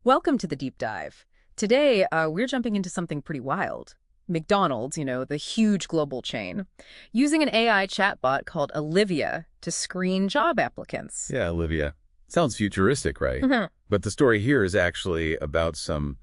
Welcome to the deep dive. Today, we're jumping into something pretty wild. McDonald's, the huge global chain, using an AI chatbot called Olivia to screen job applicants. Yeah, Olivia. Sounds futuristic, right? But the story here is actually about some,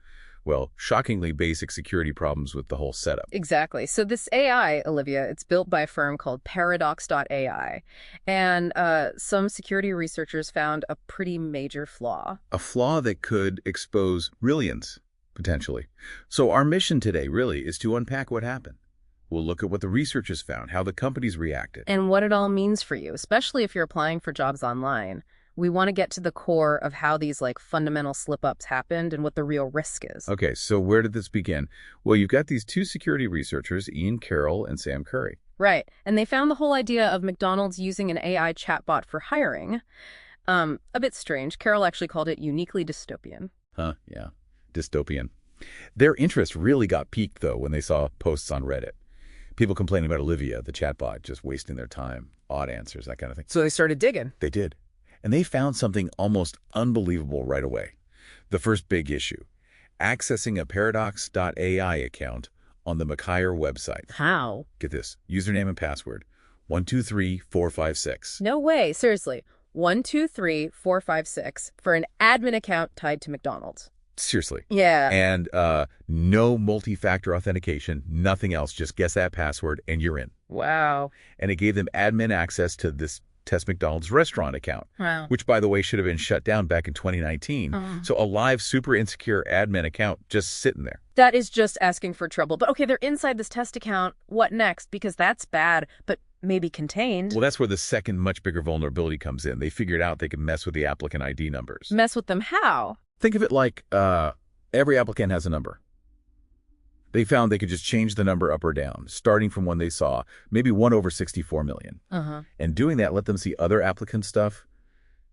well, shockingly basic security problems with the whole setup. Exactly. So this AI, Olivia, it's built by a firm called Paradox.ai. And some security researchers found a pretty major flaw. A flaw that could expose brilliance, potentially. So our mission today really is to unpack what happened. We'll look at what the researchers found, how the companies reacted. And what it all means for you, especially if you're applying for jobs online. We want to get to the core of how these fundamental slip-ups happened and what the real risk is. Okay, so where did this begin? Well, you've got these two security researchers, Ian Carroll and Sam Curry. Right, and they found the whole idea of McDonald's using an AI chatbot for hiring a bit strange. Carroll actually called it uniquely dystopian. Yeah, dystopian. Their interest really got piqued, though, when they saw posts on Reddit. People complaining about Olivia, the chatbot, just wasting their time, odd answers, that kind of thing. So they started digging. They did. And they found something almost unbelievable right away. The first big issue, accessing a Paradox.ai account on the McHire website. How? Get this, username and password, 123456. No way, seriously. 123456 for an admin account tied to McDonald's. Seriously. Yeah. And no multi-factor authentication, nothing else, just guess that password and you're in. Wow. And it gave them admin access to this Test McDonald's restaurant account, Wow. which, by the way, should have been shut down back in 2019. So a live, super insecure admin account just sitting there. That is just asking for trouble. But okay, they're inside this test account. What next? Because that's bad, but maybe contained. Well, that's where the second, much bigger vulnerability comes in. They figured out they could mess with the applicant ID numbers. Mess with them how? Think of it like every applicant has a number. They found they could just change the number up or down, starting from when they saw maybe 1/64 million. And doing that let them see other applicant stuff,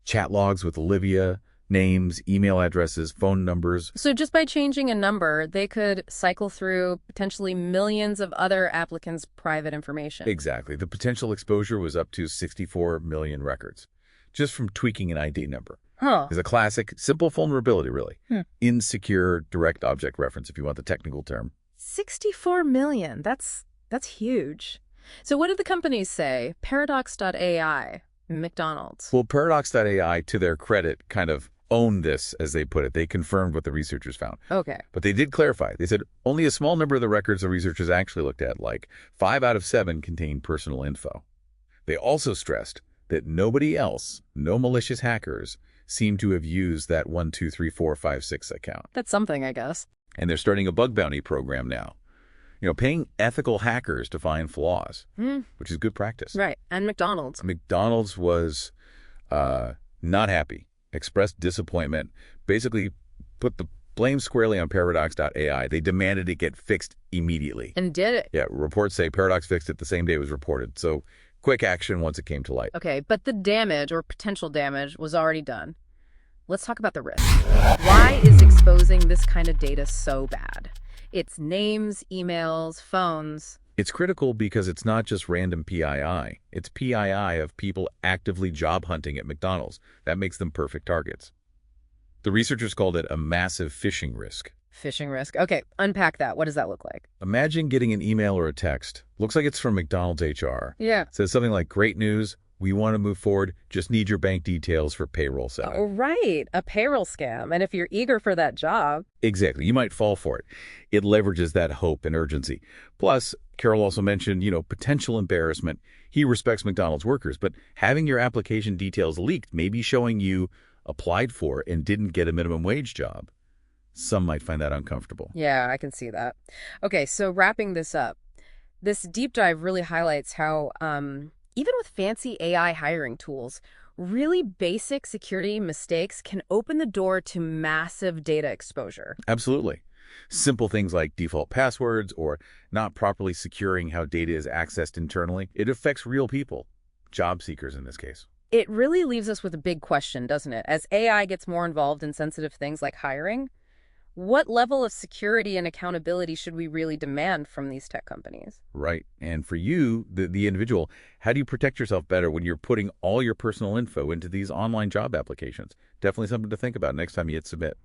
chat logs with Olivia, names, email addresses, phone numbers. So just by changing a number, they could cycle through potentially millions of other applicants' private information. Exactly. The potential exposure was up to 64 million records, just from tweaking an ID number. It's a classic, simple vulnerability, really. Insecure direct object reference, if you want the technical term. 64 million. That's huge. So what did the companies say? Paradox.ai, McDonald's. Well, Paradox.ai, to their credit, kind of owned this, as they put it. They confirmed what the researchers found. Okay. But they did clarify. They said only a small number of the records the researchers actually looked at, like 5 out of 7, contained personal info. They also stressed that nobody else, no malicious hackers, seemed to have used that 123456 account. That's something, I guess. And they're starting a bug bounty program now. Paying ethical hackers to find flaws, which is good practice. Right. And McDonald's. McDonald's was not happy, expressed disappointment, basically put the blame squarely on Paradox.ai. They demanded it get fixed immediately. And did it? Yeah, reports say Paradox fixed it the same day it was reported. So quick action once it came to light. Okay, but the damage or potential damage was already done. Let's talk about the risk. Why is exposing this kind of data so bad? It's names, emails, phones. It's critical because it's not just random PII. It's PII of people actively job hunting at McDonald's. That makes them perfect targets. The researchers called it a massive phishing risk. Phishing risk. Okay, unpack that. What does that look like? Imagine getting an email or a text. Looks like it's from McDonald's HR. Yeah. Says something like, great news. We want to move forward. Just need your bank details for payroll setup. Oh, right. A payroll scam. And if you're eager for that job. Exactly. You might fall for it. It leverages that hope and urgency. Plus, Carol also mentioned, potential embarrassment. He respects McDonald's workers, but having your application details leaked may be showing you applied for and didn't get a minimum wage job. Some might find that uncomfortable. Yeah, I can see that. Okay, so wrapping this up, this deep dive really highlights how even with fancy AI hiring tools, really basic security mistakes can open the door to massive data exposure. Absolutely. Simple things like default passwords or not properly securing how data is accessed internally, it affects real people, job seekers in this case. It really leaves us with a big question, doesn't it? As AI gets more involved in sensitive things like hiring, what level of security and accountability should we really demand from these tech companies? Right. And for you, the individual, how do you protect yourself better when you're putting all your personal info into these online job applications? Definitely something to think about next time you hit submit.